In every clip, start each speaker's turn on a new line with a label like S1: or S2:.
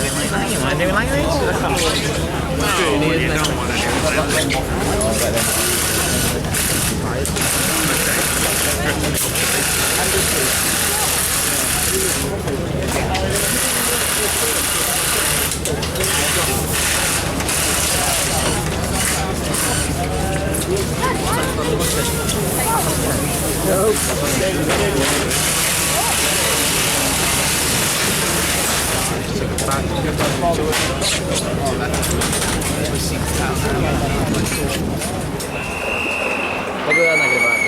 S1: lagi, mau ada lagi.
S2: You don't want to do that.
S1: Mogę nagrywać.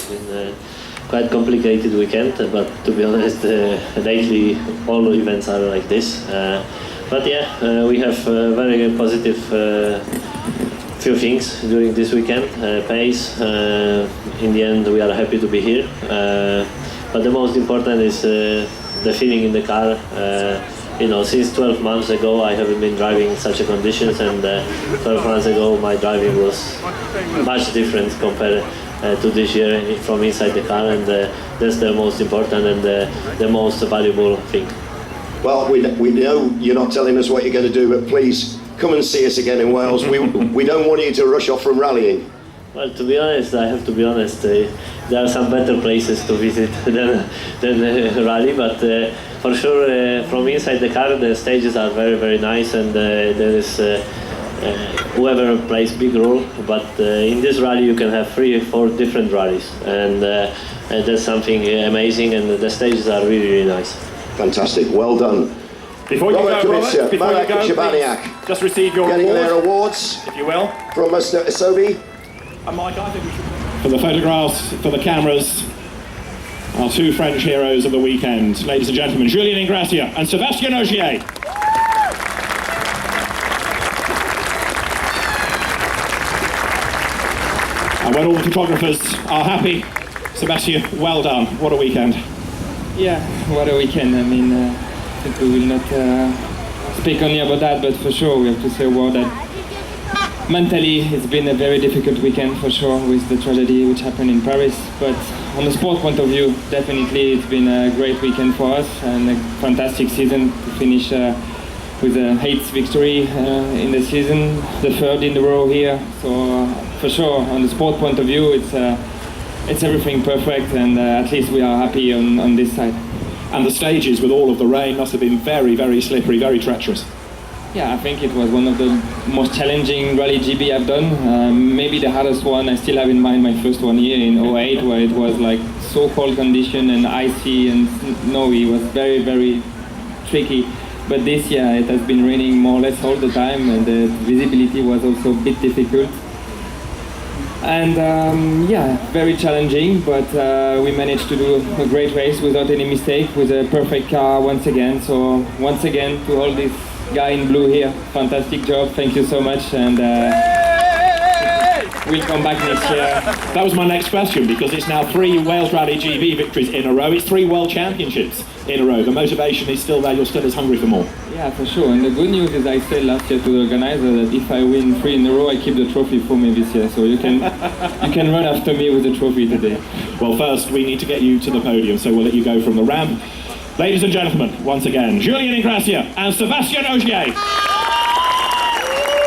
S3: It's been quite complicated weekend, but to be honest, lately all events are like this. But yeah, we have very positive few things during this weekend. Pace. In the end, we are happy to be here. But the most important is the feeling in the car. You know, since 12 months ago, I haven't been driving in such a conditions, and 12 months ago, my driving was much different compared to this year from inside the car, and that's the most important and the most valuable thing.
S4: Well, we know you're not telling us what you're going to do, but please come and see us again in Wales. We don't want you to rush off from rallying.
S3: Well, to be honest, I have to be honest. There are some better places to visit than rally, but for sure, from inside the car, the stages are very, very nice, and there is whoever plays big role. But in this rally, you can have 3 or 4 different rallies, and that's something amazing. And the stages are really, really nice.
S4: Fantastic. Well done.
S2: Before you go, Robert, before you go, please, just receive your
S4: getting
S2: award,
S4: their awards,
S2: if you will.
S4: from Mr. Isobi.
S2: And Mike, I think we should... For the photographs, for the cameras, our 2 French heroes of the weekend. Ladies and gentlemen, Julien Ingrassia and Sébastien Ogier. And when all the photographers are happy, Sébastien, well done. What a weekend.
S5: Yeah, what a weekend. I mean, I think we will not speak only about that, but for sure we have to say a word that mentally it's been a very difficult weekend for sure with the tragedy which happened in Paris. But on the sport point of view, definitely it's been a great weekend for us and a fantastic season to finish with a 8th victory in the season, the 3rd in the row here. So for sure, on the sport point of view, it's everything perfect, and at least we are happy on this side.
S2: And the stages with all of the rain must have been very, very slippery, very treacherous.
S5: Yeah, I think it was one of the most challenging Rally GB I've done. Maybe the hardest one. I still have in mind my first one here in 08, where it was like so cold condition and icy and snowy. It was very, very tricky. But this year it has been raining more or less all the time, and the visibility was also a bit difficult. And yeah, very challenging, but we managed to do a great race without any mistake, with a perfect car once again. So once again, to all this guy in blue here, fantastic job, thank you so much, and we'll come back next year.
S2: That was my next question, because it's now 3 Wales Rally GB victories in a row. It's 3 World Championships in a row. The motivation is still there. You're still as hungry for more.
S5: Yeah, for sure. And the good news is I said last year to the organizer that if I win 3 in a row, I keep the trophy for me this year. So you can run after me with the trophy today.
S2: Well, first we need to get you to the podium, so we'll let you go from the ramp. Ladies and gentlemen, once again, Julien Ingrassia and Sébastien Ogier.